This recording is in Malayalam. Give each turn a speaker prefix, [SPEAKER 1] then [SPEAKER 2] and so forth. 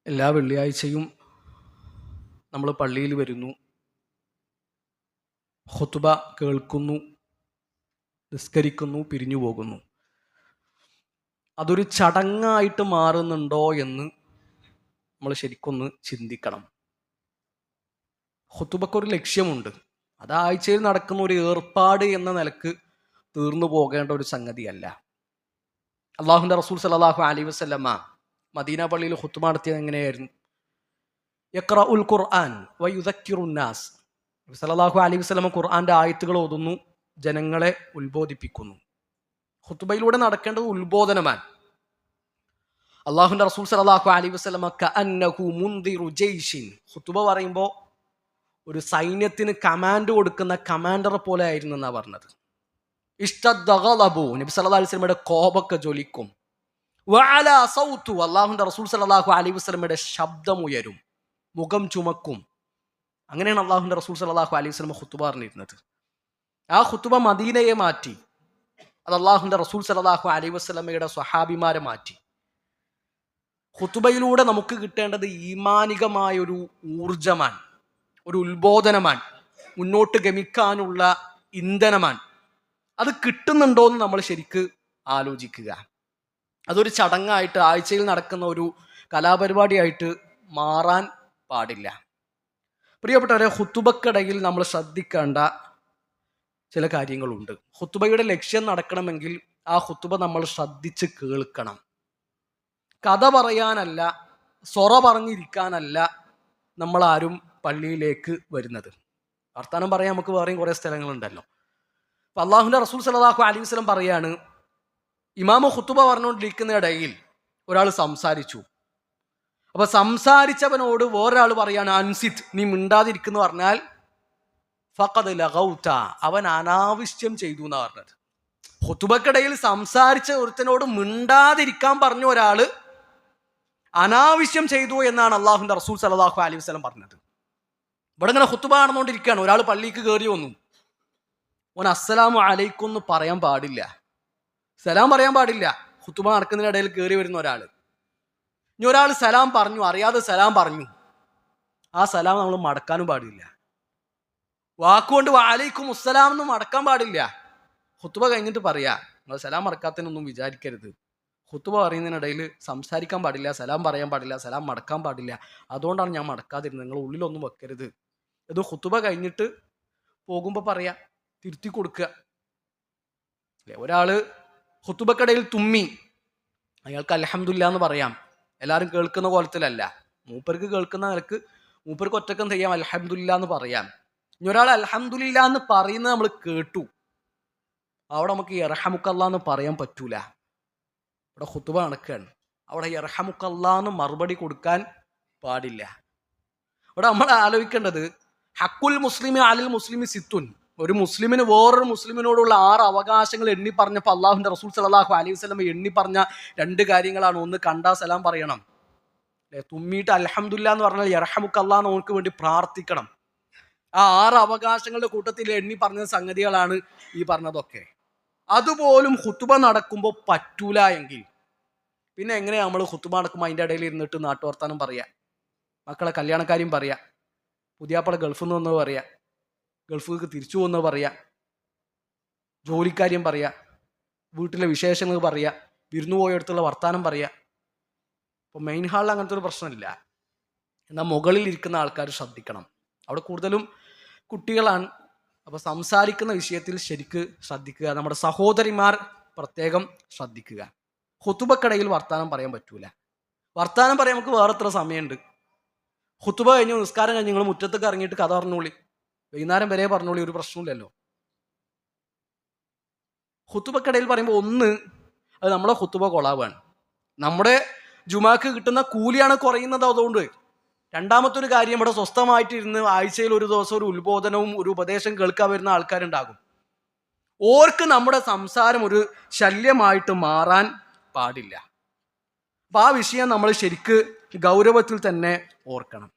[SPEAKER 1] എല്ലാ വെള്ളിയാഴ്ചയും നമ്മൾ പള്ളിയിൽ വരുന്നു, ഖുതുബ കേൾക്കുന്നു, നിസ്കരിക്കുന്നു, പിരിഞ്ഞു പോകുന്നു. അതൊരു ചടങ്ങായിട്ട് മാറുന്നുണ്ടോ എന്ന് നമ്മൾ ശരിക്കൊന്ന് ചിന്തിക്കണം. ഖുതുബക്കൊരു ലക്ഷ്യമുണ്ട്. അത് ആഴ്ചയിൽ നടക്കുന്ന ഒരു ഏർപ്പാട് എന്ന നിലക്ക് തീർന്നു പോകേണ്ട ഒരു സംഗതിയല്ല. അള്ളാഹുവിൻ്റെ റസൂൽ സല്ലല്ലാഹു അലൈഹി വസല്ലമ മദീന പള്ളിയിൽ ഖുതുബ നടത്തിയത് എങ്ങനെയായിരുന്നു? യഖ്റഉൽ ഖുർആൻ വയുദക്കിറുൻ നാസ്. സല്ലല്ലാഹു അലൈഹി വസല്ലമ ഖുർആന്റെ ആയത്തുകൾ ഓതുന്നു, ജനങ്ങളെ ഉത്ബോധിപ്പിക്കുന്നു. ഖുതുബയിലൂടെ നടക്കേണ്ടത് ഉത്ബോധനമാണ്. അള്ളാഹുവിൻ്റെ റസൂൽ സല്ലല്ലാഹു അലൈഹി വസല്ലമ കഅന്നഹു മുൻദിറു ജയ്ഷിൻ. ഖുതുബ പറയുമ്പോൾ ഒരു സൈന്യത്തിന് കമാൻഡ് കൊടുക്കുന്ന കമാൻഡറെ പോലെ ആയിരുന്നു എന്നാണ് പറഞ്ഞത്. ഇഷ്തദ്ദ ഗളബു, നബി സല്ലല്ലാഹു അലൈഹി വസല്ലമയുടെ കോപമൊക്കെ ജ്വലിക്കും. വഅലാ സൗതു, അള്ളാഹുവിൻ്റെ റസൂൽ സല്ലല്ലാഹു അലൈഹി വസല്ലമയുടെ ശബ്ദം ഉയരും, മുഖം ചുമക്കും. അങ്ങനെയാണ് അള്ളാഹുവിൻ്റെ റസൂൽ സല്ലല്ലാഹു അലൈഹി വസല്ലമ ഖുതുബ പറഞ്ഞിരുന്നത്. ആ ഖുതുബ മദീനയെ മാറ്റി. അത് അള്ളാഹുവിൻ്റെ റസൂൽ സല്ലല്ലാഹു അലൈഹി വസല്ലമയുടെ സ്വഹാബിമാരെ മാറ്റി. ഖുതുബയിലൂടെ നമുക്ക് കിട്ടേണ്ടത് ഈമാനികമായ ഒരു ഊർജമാണ്, ഒരു ഉത്ബോധനമാണ്, മുന്നോട്ട് ഗമിക്കാനുള്ള ഇന്ധനമാണ്. അത് കിട്ടുന്നുണ്ടോ എന്ന് നമ്മൾ ശരിക്ക് ആലോചിക്കുക. അതൊരു ചടങ്ങായിട്ട് ആഴ്ചയിൽ നടക്കുന്ന ഒരു കലാപരിപാടിയായിട്ട് മാറാൻ പാടില്ല. പ്രിയപ്പെട്ടവരെ, ഖുതുബക്കിടയിൽ നമ്മൾ ശ്രദ്ധിക്കേണ്ട ചില കാര്യങ്ങളുണ്ട്. ഖുതുബയുടെ ലക്ഷ്യം നടക്കണമെങ്കിൽ ആ ഖുതുബ നമ്മൾ ശ്രദ്ധിച്ച് കേൾക്കണം. കഥ പറയാനല്ല, സൊറ പറഞ്ഞിരിക്കാനല്ല നമ്മളാരും പള്ളിയിലേക്ക് വരുന്നത്. വർത്താനം പറയാൻ നമുക്ക് വേറെയും കുറേ സ്ഥലങ്ങളുണ്ടല്ലോ. അപ്പം അള്ളാഹുവിൻ്റെ റസൂൽ സല്ലല്ലാഹു അലൈഹി വസല്ലം പറയാണ്, ഇമാമ ഖുതുബ പറഞ്ഞുകൊണ്ടിരിക്കുന്ന ഇടയിൽ ഒരാൾ സംസാരിച്ചു. അപ്പൊ സംസാരിച്ചവനോട് വേറൊരാൾ പറയാണ്, അൻസിത്, നീ മിണ്ടാതിരിക്കുന്നു പറഞ്ഞാൽ ഫഖദ് ലഗൗത, അവൻ അനാവശ്യം ചെയ്തു എന്നാണ് പറഞ്ഞത്. ഖുതുബക്കിടയിൽ സംസാരിച്ച ഒരുത്തനോട് മിണ്ടാതിരിക്കാൻ പറഞ്ഞ ഒരാള് അനാവശ്യം ചെയ്തു എന്നാണ് അള്ളാഹുവിൻ്റെ റസൂൽ സല്ലല്ലാഹു അലൈഹി വസല്ലം പറഞ്ഞത്. ഇവിടെ ഇങ്ങനെ ഖുതുബ നടന്നുകൊണ്ടിരിക്കുകയാണ്. ഒരാൾ പള്ളിക്ക് കയറി വന്നു. ഓൻ അസ്സലാമു അലൈക്കും എന്ന് പറയാൻ പാടില്ല, സലാം പറയാൻ പാടില്ല. ഖുതുബ നടക്കുന്നതിനിടയിൽ കയറി വരുന്ന ഒരാൾ, ഇനി ഒരാൾ സലാം പറഞ്ഞു, അറിയാതെ സലാം പറഞ്ഞു, ആ സലാം നമ്മൾ മടക്കാനും പാടില്ല. വാക്കുകൊണ്ട് വഅലൈക്കും അസ്സലാം എന്ന് മടക്കാൻ പാടില്ല. ഖുതുബ കഴിഞ്ഞിട്ട് പറയാ, നിങ്ങൾ സലാം മടക്കാത്തതിനൊന്നും വിചാരിക്കരുത്. ഖുതുബ പറയുന്നതിനിടയിൽ സംസാരിക്കാൻ പാടില്ല, സലാം പറയാൻ പാടില്ല, സലാം മടക്കാൻ പാടില്ല. അതുകൊണ്ടാണ് ഞാൻ മടക്കാതിരുന്നത്. നിങ്ങൾ ഉള്ളിലൊന്നും വെക്കരുത്. ഇത് ഖുതുബ കഴിഞ്ഞിട്ട് പോകുമ്പോൾ പറയാ, തിരുത്തി കൊടുക്കുക. അല്ലെ, ഒരാള് ഖുതുബക്കിടയിൽ തുമ്മി, അയാൾക്ക് അൽഹംദുലില്ലാ എന്ന് പറയാം. എല്ലാവരും കേൾക്കുന്ന കോലത്തിലല്ല, മൂപ്പർക്ക് കേൾക്കുന്ന നിലക്ക് മൂപ്പർക്ക് ഒറ്റക്കം ചെയ്യാം, അൽഹംദുലില്ലാ എന്ന് പറയാം. ഇനി ഒരാൾ അൽഹംദുലില്ലാ എന്ന് പറയുന്നത് നമ്മൾ കേട്ടു, അവിടെ നമുക്ക് യർഹമുക്കല്ലാ എന്ന് പറയാൻ പറ്റൂല. ഇവിടെ ഖുതുബ നടക്കുകയാണ്, അവിടെ യർഹമുക്കല്ലാ എന്ന് മറുപടി കൊടുക്കാൻ പാടില്ല. ഇവിടെ നമ്മൾ ആലോചിക്കേണ്ടത്, ഹക്കുൽ മുസ്ലിമി അലൽ മുസ്ലിമി സിത്തുൻ. ഒരു മുസ്ലിമിന് വേറൊരു മുസ്ലിമിനോടുള്ള 6 അവകാശങ്ങൾ എണ്ണി പറഞ്ഞപ്പോൾ അള്ളാഹുവിൻ്റെ റസൂൽ സല്ലല്ലാഹു അലൈഹി വസല്ലം എണ്ണി പറഞ്ഞ 2 കാര്യങ്ങളാണ്. ഒന്ന്, കണ്ടാ സലാം പറയണം. അല്ലെ, തുമ്മിയിട്ട് അൽഹംദുലില്ലാ എന്ന് പറഞ്ഞാൽ യർഹമുക്കല്ലാ എന്ന് ഓർക്ക് വേണ്ടി പ്രാർത്ഥിക്കണം. ആ 6 അവകാശങ്ങളുടെ കൂട്ടത്തിൽ എണ്ണി പറഞ്ഞ സംഗതികളാണ് ഈ പറഞ്ഞതൊക്കെ. അതുപോലും ഖുതുബ നടക്കുമ്പോൾ പറ്റൂല എങ്കിൽ പിന്നെ എങ്ങനെയാ നമ്മൾ ഖുതുബ നടക്കുമ്പോൾ അതിൻ്റെ ഇടയിൽ ഇരുന്നിട്ട് നാട്ടുവർത്താനം പറയാ, മക്കളെ കല്യാണക്കാര്യം പറയാ, പുതിയാപ്പള ഗൾഫിൽ നിന്ന് വന്നത് പറയാ, ഗൾഫിലേക്ക് തിരിച്ചു പോകുന്നത് പറയാ, ജോലിക്കാര്യം പറയാ, വീട്ടിലെ വിശേഷങ്ങൾ പറയാ, വിരുന്നു പോയടുത്തുള്ള വർത്താനം പറയാ. അപ്പോൾ മെയിൻ ഹാളിൽ അങ്ങനത്തെ ഒരു പ്രശ്നമില്ല. എന്നാൽ മുകളിൽ ഇരിക്കുന്ന ആൾക്കാർ ശ്രദ്ധിക്കണം. അവിടെ കൂടുതലും കുട്ടികളാണ്. അപ്പോൾ സംസാരിക്കുന്ന വിഷയത്തിൽ ശരിക്ക് ശ്രദ്ധിക്കുക. നമ്മുടെ സഹോദരിമാർ പ്രത്യേകം ശ്രദ്ധിക്കുക. ഖുതുബക്കിടയിൽ വർത്താനം പറയാൻ പറ്റൂല. വർത്താനം പറയാൻ നമുക്ക് വേറെ എത്ര സമയമുണ്ട്? ഖുതുബ കഴിഞ്ഞു, നിസ്കാരം കഴിഞ്ഞ് നിങ്ങൾ മുറ്റത്തേക്ക് ഇറങ്ങിയിട്ട് കഥ പറഞ്ഞോളി, വൈകുന്നേരം വരെ പറഞ്ഞോളി, ഒരു പ്രശ്നമില്ലല്ലോ. ഖുതുബക്കിടയിൽ പറയുമ്പോൾ ഒന്ന്, അത് നമ്മളെ ഖുതുബ കൊളാവാണ്, നമ്മുടെ ജുമാക്ക് കിട്ടുന്ന കൂലിയാണ് കുറയുന്നത്. അതുകൊണ്ട് രണ്ടാമത്തെ ഒരു കാര്യം, ഇവിടെ സ്വസ്ഥമായിട്ടിരുന്ന് ആഴ്ചയിൽ ഒരു ദിവസം ഒരു ഉത്ബോധനവും ഒരു ഉപദേശം കേൾക്കാൻ വരുന്ന ആൾക്കാരുണ്ടാകും. ഓർക്ക് നമ്മുടെ സംസാരം ഒരു ശല്യമായിട്ട് മാറാൻ പാടില്ല. അപ്പം ആ വിഷയം നമ്മൾ ശരിക്ക് ഗൗരവത്തിൽ തന്നെ ഓർക്കണം.